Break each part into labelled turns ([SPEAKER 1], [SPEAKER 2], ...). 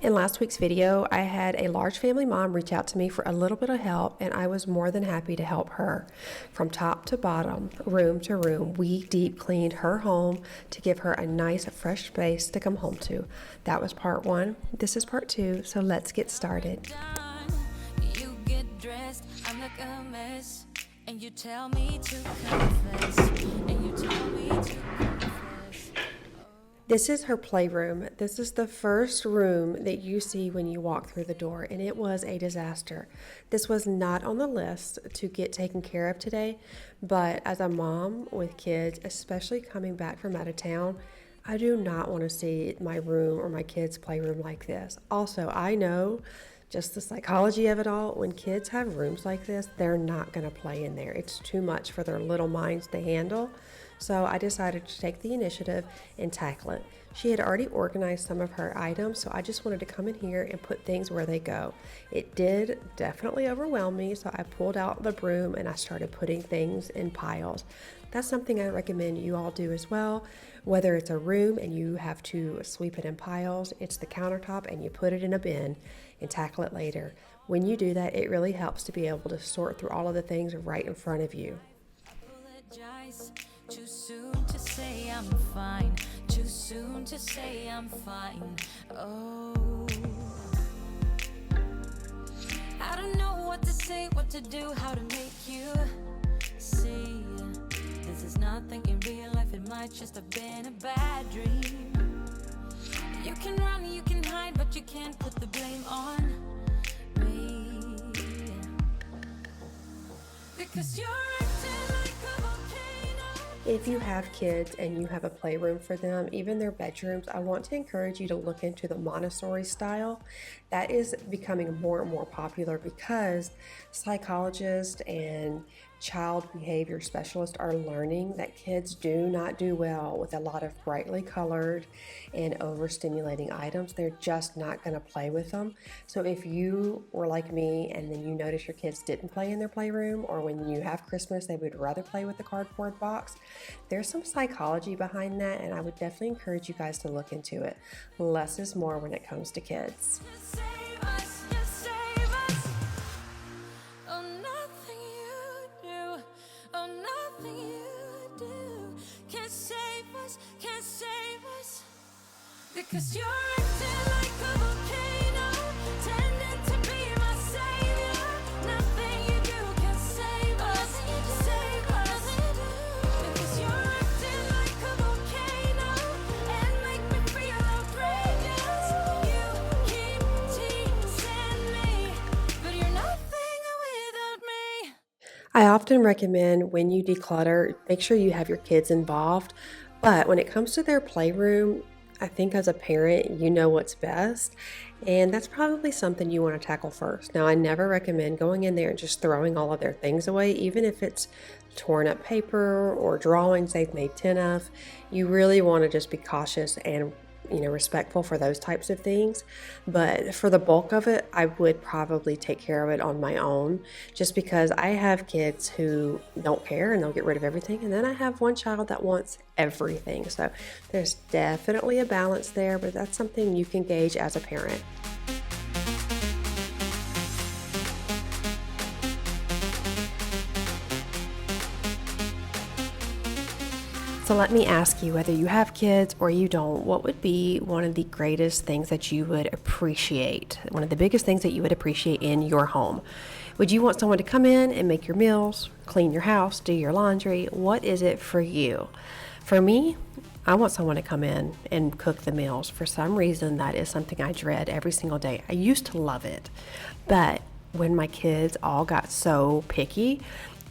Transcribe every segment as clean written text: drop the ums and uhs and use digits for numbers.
[SPEAKER 1] In last week's video, I had a large family mom reach out to me for a little bit of help, and I was more than happy to help her. From top to bottom, room to room, we deep cleaned her home to give her a nice, fresh space to come home to. That was part one. This is part two, so let's get started.
[SPEAKER 2] You get dressed, I'm like a mess, and you tell me to confess, and you tell me to confess.
[SPEAKER 1] This is her playroom. This is the first room that you see when you walk through the door, and it was a disaster. This was not on the list to get taken care of today, but as a mom with kids, especially coming back from out of town, I do not want to see my room or my kids' playroom like this. Also, I know just the psychology of it all. When kids have rooms like this, they're not going to play in there. It's too much for their little minds to handle. So I decided to take the initiative and tackle it. She had already organized some of her items, so I just wanted to come in here and put things where they go. It did definitely overwhelm me, so I pulled out the broom and I started putting things in piles. That's something I recommend you all do as well. Whether it's a room and you have to sweep it in piles, it's the countertop and you put it in a bin and tackle it later. When you do that, it really helps to be able to sort through all of the things right in front of you.
[SPEAKER 2] Apologize. Too soon to say I'm fine. Too soon to say I'm fine. Oh, I don't know what to say, what to do, how to make you see. This is nothing in real life, it might just have been a bad dream. You can run, you can hide, but you can't put the blame on me. Because you're acting like a volcano.
[SPEAKER 1] If you have kids and you have a playroom for them, even their bedrooms, I want to encourage you to look into the Montessori style. That is becoming more and more popular because psychologists and child behavior specialists are learning that kids do not do well with a lot of brightly colored and overstimulating items. They're just not going to play with them. So if you were like me and then you notice your kids didn't play in their playroom, or when you have Christmas they would rather play with the cardboard box, there's some psychology behind that, and I would definitely encourage you guys to look into it. Less is more when it comes to kids.
[SPEAKER 2] Just save us, just save us. Oh, nothing you do, oh, nothing you do can save us, can save us. Because you're acting like a volcano, tending to be my savior. Nothing you do can save us, save us. Because you're acting like a volcano and make me feel outrageous. You keep teasing me, but you're nothing without me.
[SPEAKER 1] I often recommend when you declutter, make sure you have your kids involved. But when it comes to their playroom, I think as a parent, you know what's best. And that's probably something you want to tackle first. Now, I never recommend going in there and just throwing all of their things away, even if it's torn up paper or drawings they've made 10 of. You really want to just be cautious and respectful for those types of things. But for the bulk of it, I would probably take care of it on my own, just because I have kids who don't care and they'll get rid of everything, and then I have one child that wants everything. So there's definitely a balance there, but that's something you can gauge as a parent. So let me ask you, whether you have kids or you don't, what would be one of the greatest things that you would appreciate? One of the biggest things that you would appreciate in your home? Would you want someone to come in and make your meals, clean your house, do your laundry? What is it for you? For me, I want someone to come in and cook the meals. For some reason, that is something I dread every single day. I used to love it, but when my kids all got so picky,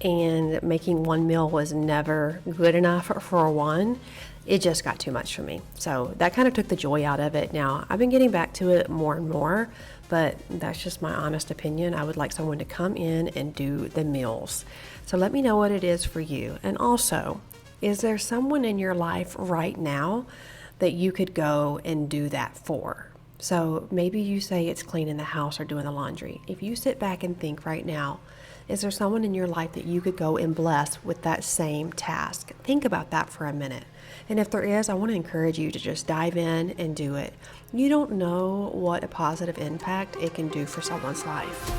[SPEAKER 1] and making one meal was never good enough for one, it just got too much for me. So that kind of took the joy out of it. Now, I've been getting back to it more and more, but that's just my honest opinion. I would like someone to come in and do the meals. So let me know what it is for you. And also, is there someone in your life right now that you could go and do that for? So maybe you say it's cleaning the house or doing the laundry. If you sit back and think right now, Is there someone in your life that you could go and bless with that same task? Think about that for a minute. And if there is, I want to encourage you to just dive in and do it. You don't know what a positive impact it can do for someone's life.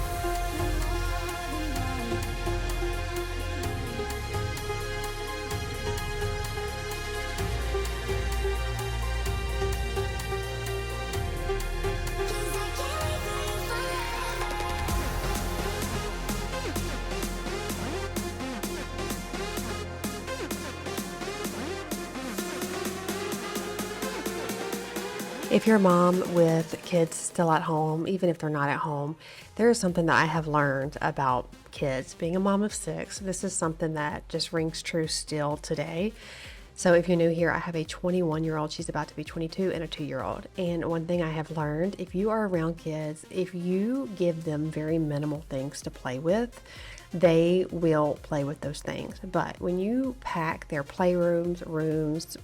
[SPEAKER 1] If you're a mom with kids still at home, even if they're not at home, there is something that I have learned about kids. Being a mom of 6, this is something that just rings true still today. So if you're new here, I have a 21-year-old, she's about to be 22, and a 2-year-old. And one thing I have learned, if you are around kids, if you give them very minimal things to play with, they will play with those things. But when you pack their playrooms, rooms,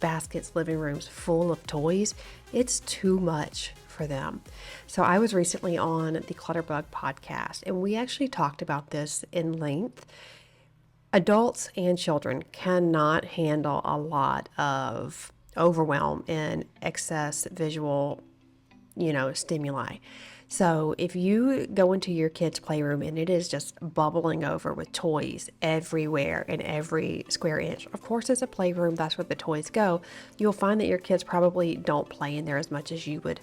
[SPEAKER 1] baskets, living rooms full of toys, it's too much for them. So I was recently on the Declutter podcast, and we actually talked about this in length. Adults and children cannot handle a lot of overwhelm and excess visual, stimuli. So if you go into your kid's playroom and it is just bubbling over with toys everywhere in every square inch, of course it's a playroom, that's where the toys go, you'll find that your kids probably don't play in there as much as you would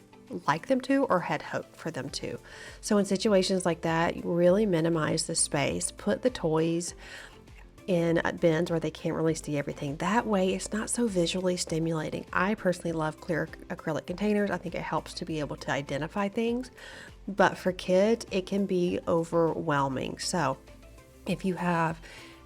[SPEAKER 1] like them to or had hoped for them to. So in situations like that, you really minimize the space, put the toys in bins where they can't really see everything. That way it's not so visually stimulating. I personally love clear acrylic containers. I think it helps to be able to identify things, but for kids it can be overwhelming. So if you have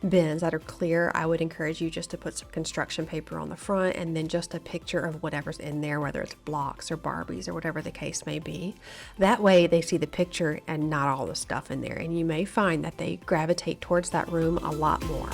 [SPEAKER 1] bins that are clear, I would encourage you just to put some construction paper on the front and then just a picture of whatever's in there, whether it's blocks or Barbies or whatever the case may be. That way they see the picture and not all the stuff in there, and you may find that they gravitate towards that room a lot more.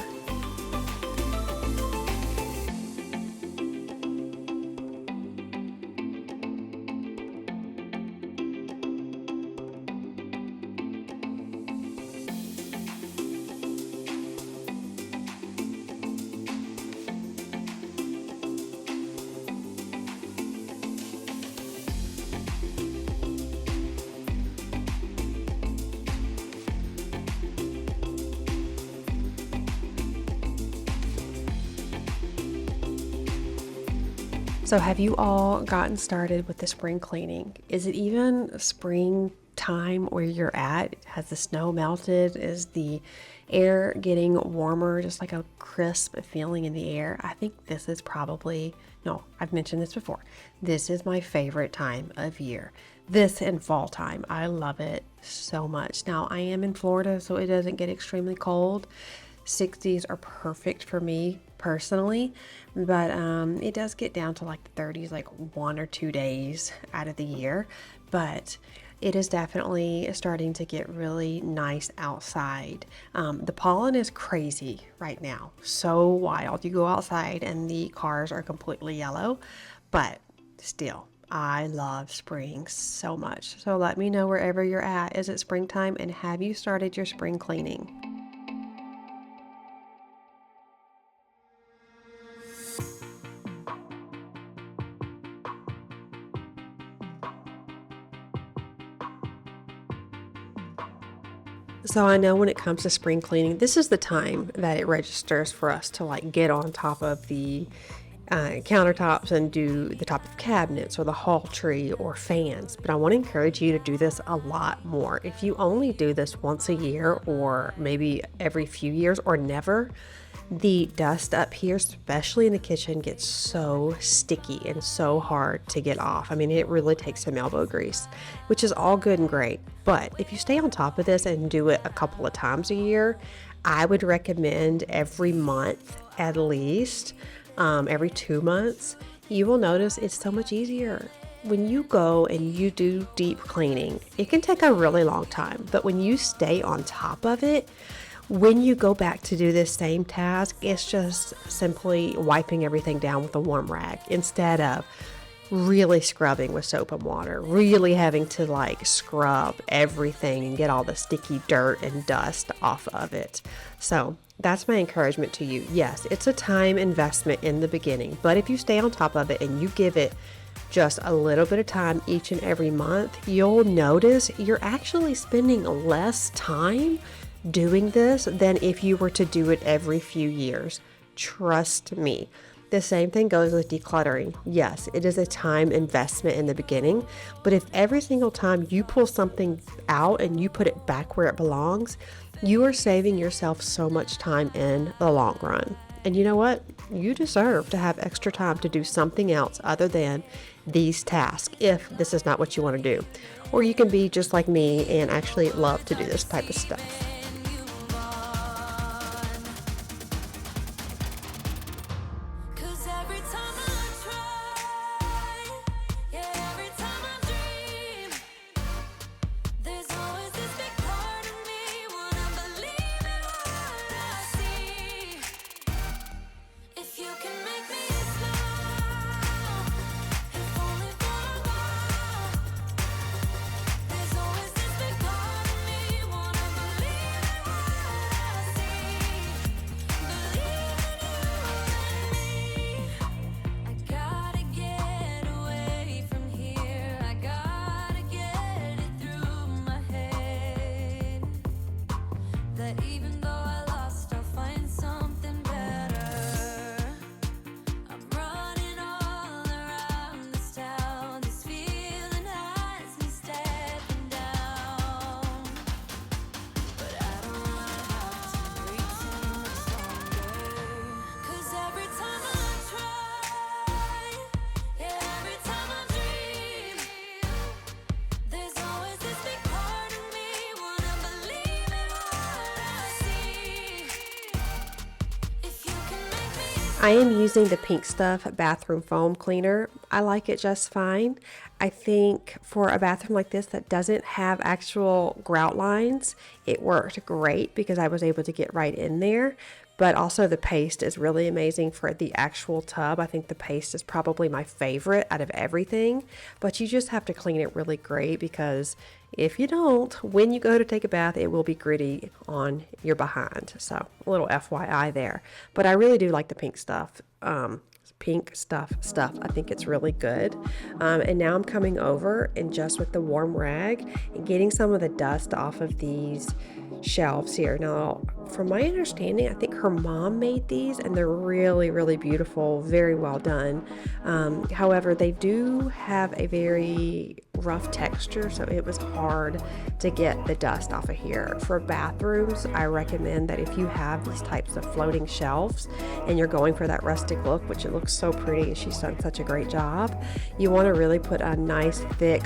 [SPEAKER 1] So have you all gotten started with the spring cleaning? Is it even springtime where you're at? Has the snow melted? Is the air getting warmer, just like a crisp feeling in the air? I think this is probably, no, I've mentioned this before. This is my favorite time of year. This and fall time. I love it so much. Now I am in Florida, so it doesn't get extremely cold. 60s are perfect for me personally, but it does get down to like the 30s like 1 or 2 days out of the year. But it is definitely starting to get really nice outside. The pollen is crazy right now, so wild. You go outside and the cars are completely yellow, but still, I love spring so much. So let me know wherever you're at. Is it springtime, and have you started your spring cleaning? So I know when it comes to spring cleaning, this is the time that it registers for us to like get on top of the countertops and do the top of cabinets or the hall tree or fans. But I want to encourage you to do this a lot more. If you only do this once a year or maybe every few years or never, the dust up here, especially in the kitchen, gets so sticky and so hard to get off. I mean, it really takes some elbow grease, which is all good and great. But if you stay on top of this and do it a couple of times a year, I would recommend every month at least, every 2 months. You will notice it's so much easier. When you go and you do deep cleaning, it can take a really long time, but when you stay on top of it, when you go back to do this same task, it's just simply wiping everything down with a warm rag instead of really scrubbing with soap and water, really having to like scrub everything and get all the sticky dirt and dust off of it. So that's my encouragement to you. Yes, it's a time investment in the beginning, but if you stay on top of it and you give it just a little bit of time each and every month, you'll notice you're actually spending less time doing this than if you were to do it every few years. Trust me. The same thing goes with decluttering. Yes, it is a time investment in the beginning, but if every single time you pull something out and you put it back where it belongs, you are saving yourself so much time in the long run. And you know what? You deserve to have extra time to do something else other than these tasks if this is not what you want to do. Or you can be just like me and actually love to do this type of stuff.
[SPEAKER 2] Cause every time I try, yeah, every time I dream, there's always this big part of me wanna believe in what I see. If you can make me smile, if only for a while, there's always this big part of me wanna believe in what I see. Believe in you and me. I gotta get away from here. I gotta get it through my head that even though I lost, I'll find something better. I'm running all around this town. This feeling has me stepping down. But I don't wanna have to breathe too much longer. Cause every time I try, yeah, every time I dream, there's always this big part of me wanna believe in what I see. If you can make me
[SPEAKER 1] I am using the Pink Stuff bathroom foam cleaner. I like it just fine. I think for a bathroom like this that doesn't have actual grout lines, it worked great because I was able to get right in there. But also the paste is really amazing for the actual tub. I think the paste is probably my favorite out of everything. But you just have to clean it really great because if you don't, when you go to take a bath, it will be gritty on your behind. So a little FYI there. But I really do like the Pink Stuff. Pink stuff. I think it's really good. And now I'm coming over and just with the warm rag and getting some of the dust off of these shelves here. Now, from my understanding, I think her mom made these and they're really, really beautiful, very well done. However, they do have a very rough texture, so it was hard to get the dust off of here. For bathrooms, I recommend that if you have these types of floating shelves and you're going for that rustic look, which it looks so pretty and she's done such a great job, you want to really put a nice thick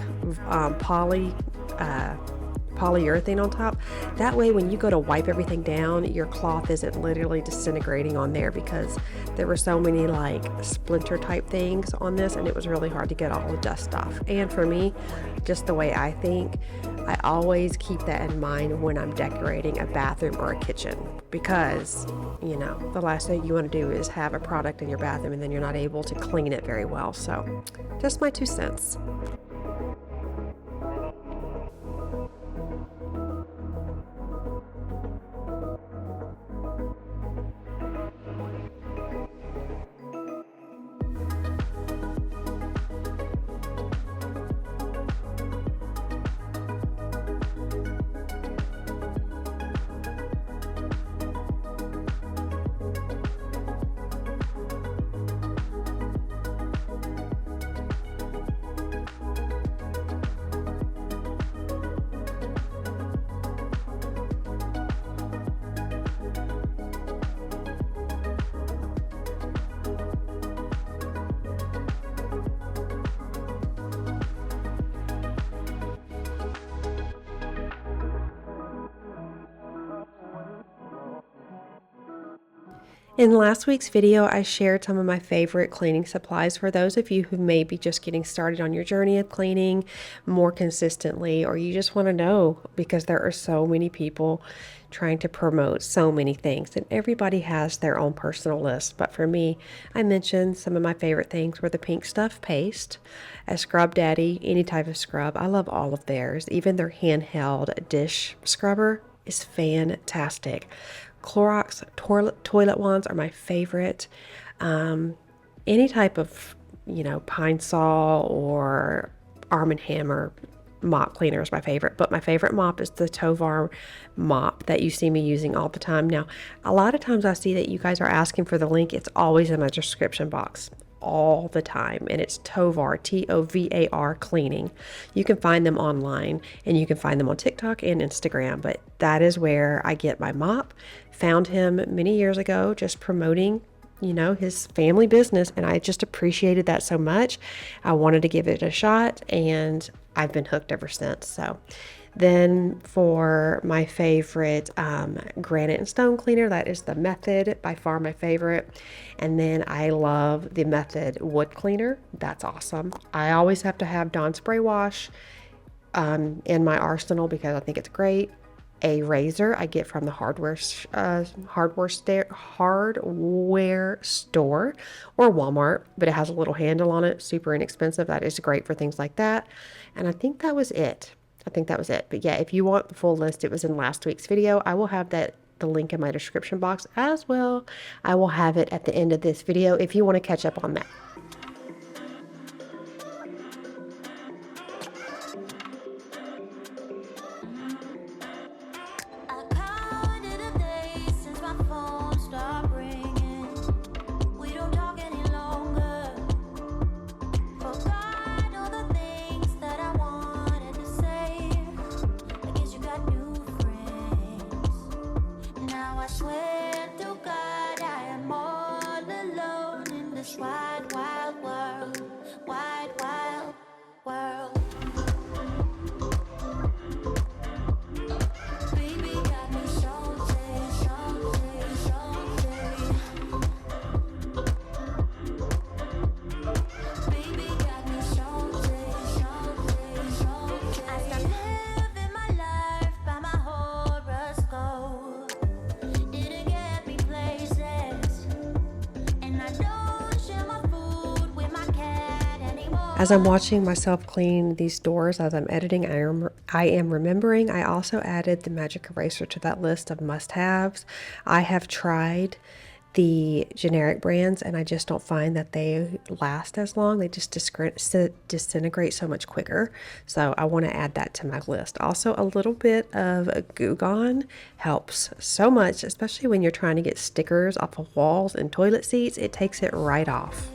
[SPEAKER 1] polyurethane on top. That way when you go to wipe everything down, your cloth isn't literally disintegrating on there because there were so many like splinter type things on this and it was really hard to get all the dust off. And for me, just the way I think, I always keep that in mind when I'm decorating a bathroom or a kitchen because, you know, the last thing you want to do is have a product in your bathroom and then you're not able to clean it very well. So just my 2 cents. In last week's video, I shared some of my favorite cleaning supplies for those of you who may be just getting started on your journey of cleaning more consistently, or you just want to know because there are so many people trying to promote so many things, and everybody has their own personal list. But for me, I mentioned some of my favorite things were the pink stuff paste, a Scrub Daddy, any type of scrub. I love all of theirs, even their handheld dish scrubber is fantastic. Clorox toilet wands are my favorite. Any type of, Pine Sol or Arm& Hammer mop cleaner is my favorite. But my favorite mop is the Tovar mop that you see me using all the time. Now, a lot of times I see that you guys are asking for the link. It's always in my description box all the time, and it's Tovar, Tovar cleaning. You can find them online, and you can find them on TikTok and Instagram, but that is where I get my mop. Found him many years ago just promoting his family business, and I just appreciated that so much. I wanted to give it a shot, and I've been hooked ever since. So then for my favorite granite and stone cleaner, that is the Method, by far my favorite. And then I love the Method wood cleaner. That's awesome. I always have to have Dawn spray wash in my arsenal because I think it's great. A razor I get from the hardware store or Walmart, but it has a little handle on it, super inexpensive. That is great for things like that. And I think that was it. But yeah, if you want the full list, it was in last week's video. I will have the link in my description box as well. I will have it at the end of this video if you want to catch up on that.
[SPEAKER 2] I counted the days since my phone stopped ringing. We don't talk any longer. Forgot all the things that I wanted to say. I guess you got new friends. Now I swear to God I am all alone in this wide, wild world. Wide, wild world. Baby got me salty, salty, salty. Baby got me salty, salty, salty. I stopped living my life by my horoscope. Didn't get me places, and I don't share my food with my cat anymore.
[SPEAKER 1] As I'm watching myself clean these doors as I'm editing, I am remembering I also added the magic eraser to that list of must-haves. I have tried the generic brands, and I just don't find that they last as long. They just disintegrate so much quicker. So I want to add that to my list. Also, a little bit of Goo Gone helps so much, especially when you're trying to get stickers off of walls and toilet seats. It takes it right off.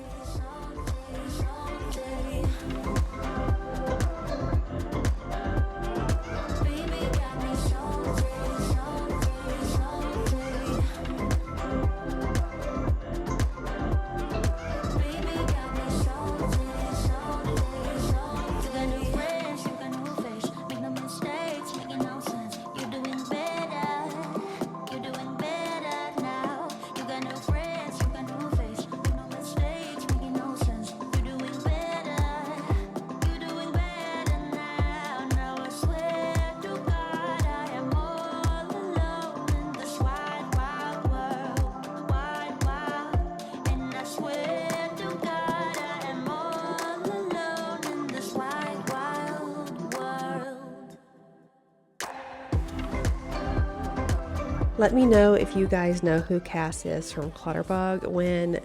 [SPEAKER 1] Let me know if you guys know who Cass is from Clutterbug. When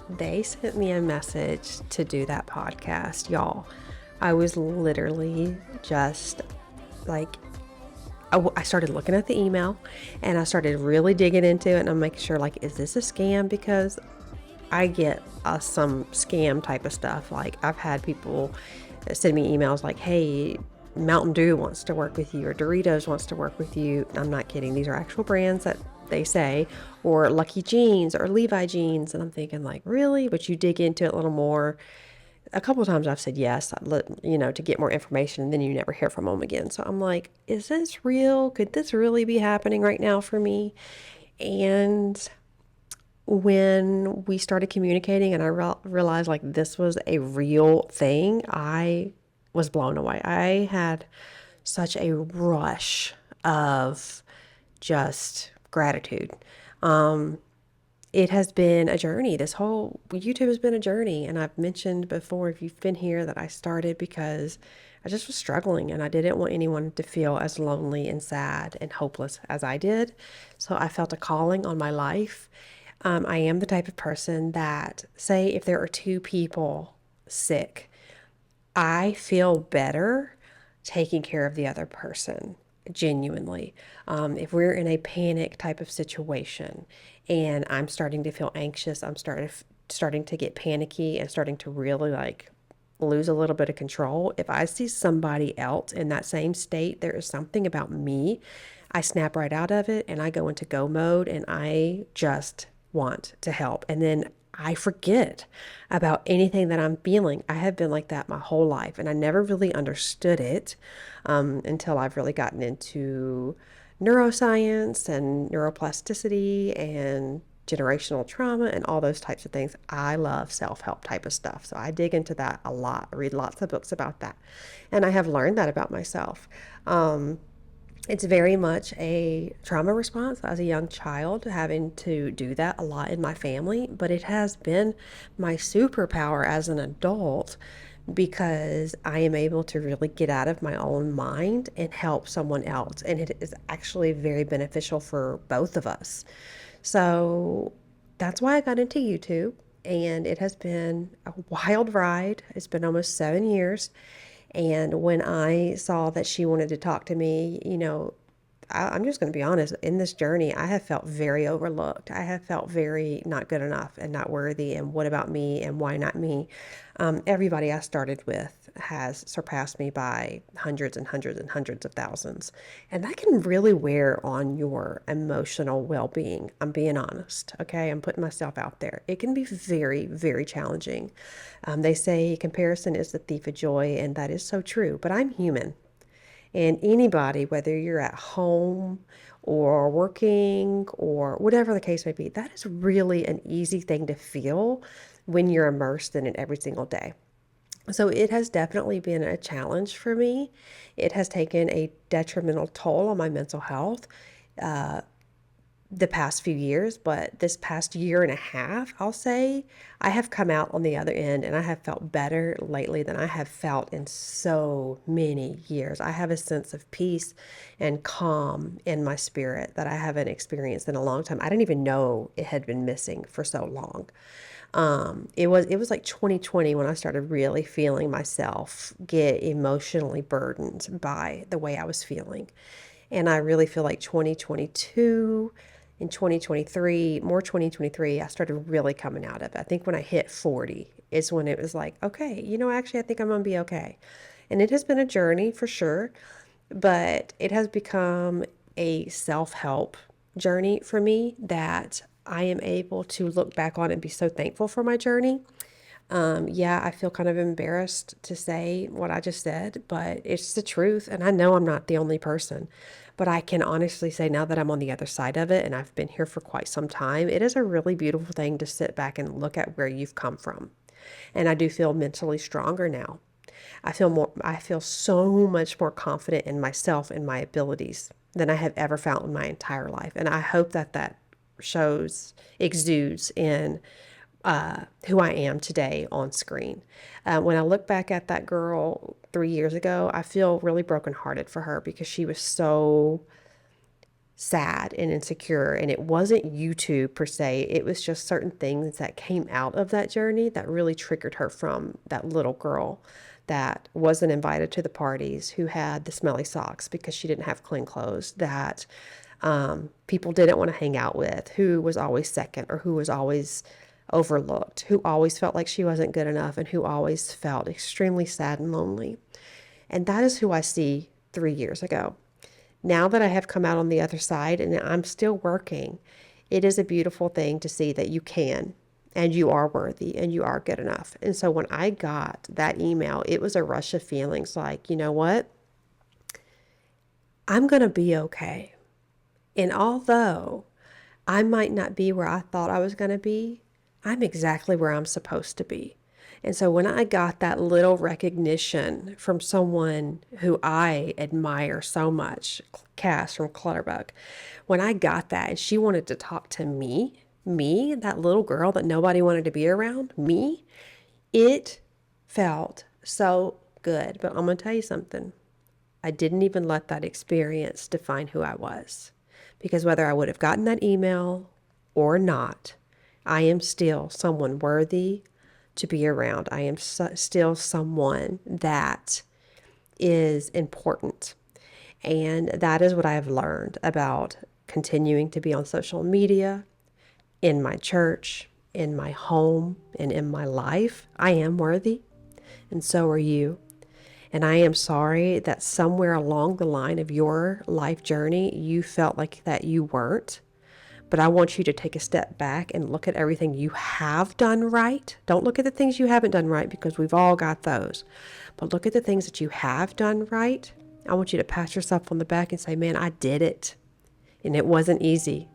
[SPEAKER 1] they sent me a message to do that podcast, y'all, I was literally just like, I started looking at the email and I started really digging into it, and I'm making sure, like, is this a scam? Because I get some scam type of stuff. Like, I've had people send me emails like, hey, Mountain Dew wants to work with you, or Doritos wants to work with you. I'm not kidding. These are actual brands that they say, or Lucky Jeans or Levi Jeans. And I'm thinking, like, really? But you dig into it a little more. A couple of times I've said yes, to get more information, and then you never hear from them again. So I'm like, is this real? Could this really be happening right now for me? And when we started communicating and I realized like this was a real thing, I was blown away. I had such a rush of just gratitude. It has been a journey. This whole YouTube has been a journey. And I've mentioned before, if you've been here, that I started because I just was struggling and I didn't want anyone to feel as lonely and sad and hopeless as I did. So I felt a calling on my life. I am the type of person that, say, if there are two people sick, I feel better taking care of the other person, genuinely. If we're in a panic type of situation and I'm starting to feel anxious, I'm starting to get panicky and starting to really like lose a little bit of control. If I see somebody else in that same state, there is something about me. I snap right out of it and I go into go mode and I just want to help. And then I forget about anything that I'm feeling. I have been like that my whole life, and I never really understood it until I've really gotten into neuroscience and neuroplasticity and generational trauma and all those types of things. I love self-help type of stuff. So I dig into that a lot. I read lots of books about that. And I have learned that about myself. It's very much a trauma response as a young child, having to do that a lot in my family, but it has been my superpower as an adult because I am able to really get out of my own mind and help someone else. And it is actually very beneficial for both of us. So that's why I got into YouTube. And it has been a wild ride. It's been almost 7 years. And when I saw that she wanted to talk to me, I'm just going to be honest, in this journey, I have felt very overlooked. I have felt very not good enough and not worthy. And what about me? And why not me? Everybody I started with has surpassed me by hundreds and hundreds and hundreds of thousands. And that can really wear on your emotional well being. I'm being honest. Okay. I'm putting myself out there. It can be very, very challenging. They say comparison is the thief of joy, and that is so true. But I'm human. And anybody, whether you're at home or working or whatever the case may be, that is really an easy thing to feel when you're immersed in it every single day. So it has definitely been a challenge for me. It has taken a detrimental toll on my mental health the past few years, but this past year and a half, I'll say, I have come out on the other end and I have felt better lately than I have felt in so many years. I have a sense of peace and calm in my spirit that I haven't experienced in a long time. I didn't even know it had been missing for so long. It was like 2020 when I started really feeling myself get emotionally burdened by the way I was feeling. And I really feel like 2022 and 2023, more 2023, I started really coming out of it. I think when I hit 40 is when it was like, okay, actually, I think I'm going to be okay. And it has been a journey for sure, but it has become a self-help journey for me that I am able to look back on and be so thankful for my journey. Yeah, I feel kind of embarrassed to say what I just said, but it's the truth. And I know I'm not the only person, but I can honestly say now that I'm on the other side of it and I've been here for quite some time, it is a really beautiful thing to sit back and look at where you've come from. And I do feel mentally stronger now. I feel so much more confident in myself and my abilities than I have ever felt in my entire life. And I hope that that exudes in who I am today on screen. When I look back at that girl 3 years ago, I feel really brokenhearted for her because she was so sad and insecure. And it wasn't YouTube per se, it was just certain things that came out of that journey that really triggered her from that little girl that wasn't invited to the parties, who had the smelly socks because she didn't have clean clothes, that people didn't want to hang out with, who was always second or who was always overlooked, who always felt like she wasn't good enough, and who always felt extremely sad and lonely. And that is who I see 3 years ago. Now that I have come out on the other side and I'm still working, it is a beautiful thing to see that you can and you are worthy and you are good enough. And so when I got that email, it was a rush of feelings like, you know what? I'm going to be okay. And although I might not be where I thought I was going to be. I'm exactly where I'm supposed to be. And so when I got that little recognition from someone who I admire so much, Cass from Clutterbug, when I got that and she wanted to talk to me, that little girl that nobody wanted to be around, me, it felt so good. But I'm going to tell you something. I didn't even let that experience define who I was. Because whether I would have gotten that email or not, I am still someone worthy to be around. I am still someone that is important. And that is what I have learned about continuing to be on social media, in my church, in my home, and in my life. I am worthy, and so are you. And I am sorry that somewhere along the line of your life journey, you felt like that you weren't. But I want you to take a step back and look at everything you have done right. Don't look at the things you haven't done right, because we've all got those. But look at the things that you have done right. I want you to pat yourself on the back and say, man, I did it. And it wasn't easy,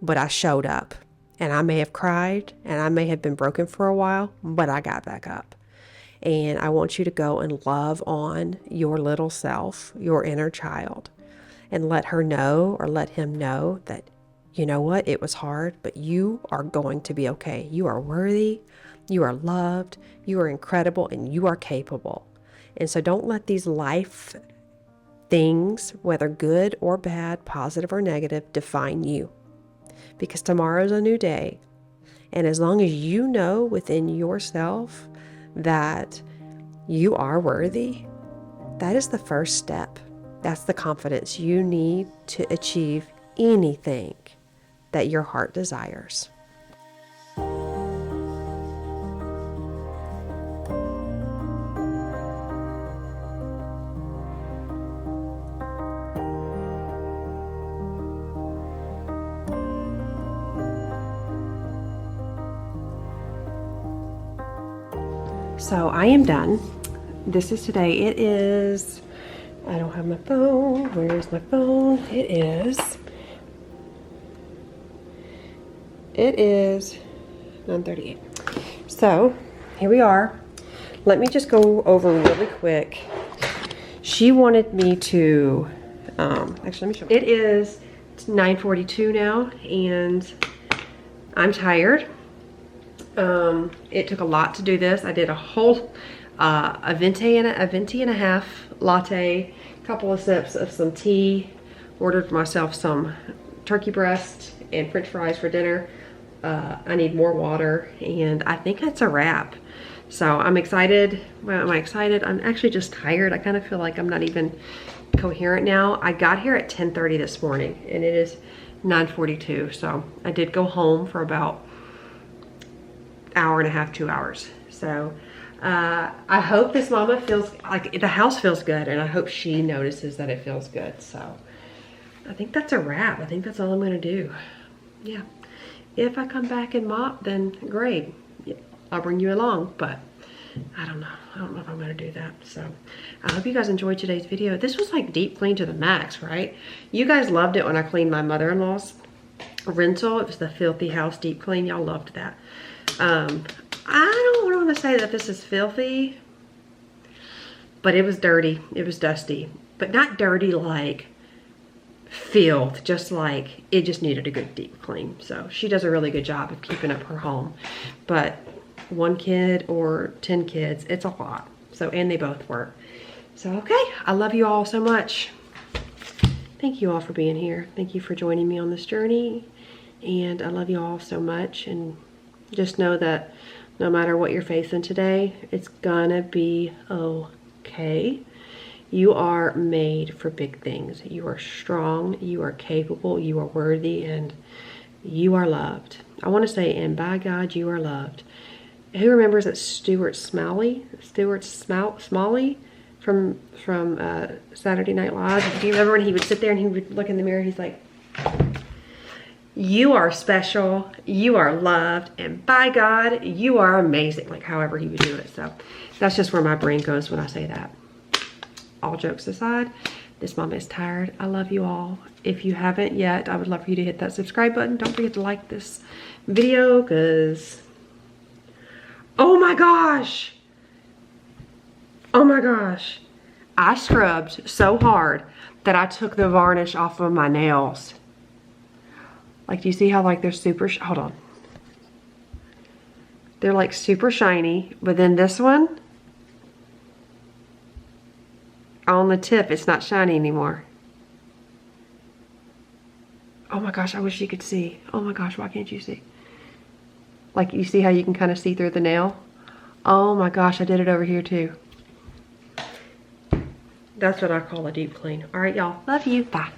[SPEAKER 1] but I showed up. And I may have cried and I may have been broken for a while, but I got back up. And I want you to go and love on your little self, your inner child, and let her know or let him know that, you know what, it was hard, but you are going to be okay. You are worthy, you are loved, you are incredible, and you are capable. And so don't let these life things, whether good or bad, positive or negative, define you. Because tomorrow's a new day. And as long as you know within yourself that you are worthy, that is the first step. That's the confidence you need to achieve anything that your heart desires. So I am done. This is today. It is, I don't have my phone. Where is my phone? It is 9:38. So here we are. Let me just go over really quick. She wanted me to, actually let me show you. It is 9:42 now and I'm tired. It took a lot to do this. I did a whole a venti and a half latte, couple of sips of some tea, ordered myself some turkey breast and french fries for dinner. I need more water, and I think that's a wrap. So I'm excited. Well, am I excited? I'm actually just tired. I kind of feel like I'm not even coherent now. I got here at 10:30 this morning and it is 9:42. So I did go home for about hour and a half, 2 hours. So I hope this mama feels like the house feels good, and I hope she notices that it feels good. So I think that's a wrap. I think that's all I'm gonna do. Yeah, if I come back and mop, then great, I'll bring you along, but I don't know if I'm gonna do that. So I hope you guys enjoyed today's video. This was like deep clean to the max, right? You guys loved it when I cleaned my mother-in-law's rental. It was the filthy house deep clean. Y'all loved that. I don't want to say that this is filthy, but it was dirty. It was dusty, but not dirty like filth, just like it just needed a good deep clean. So she does a really good job of keeping up her home, but 1 kid or 10 kids, it's a lot. So, and they both work. So, okay, I love you all so much. Thank you all for being here. Thank you for joining me on this journey. And I love you all so much. And just know that no matter what you're facing today, it's gonna be okay. You are made for big things. You are strong, you are capable, you are worthy, and you are loved. I want to say, and by God, you are loved. Who remembers that Stuart Smalley from Saturday Night Live? Do you remember when he would sit there and he would look in the mirror? He's like, you are special, you are loved, and by God, you are amazing. Like however he would do it. So that's just where my brain goes when I say that. All jokes aside, This mama is tired. I love you all. If you haven't yet, I would love for you to hit that subscribe button. Don't forget to like this video because, oh my gosh. Oh my gosh. I scrubbed so hard that I took the varnish off of my nails. Like, do you see how like they're super, hold on. They're like super shiny, but then this one, on the tip, it's not shiny anymore. Oh my gosh, I wish you could see. Oh my gosh, why can't you see? Like, you see how you can kind of see through the nail? Oh my gosh, I did it over here too. That's what I call a deep clean. All right, y'all. Love you. Bye.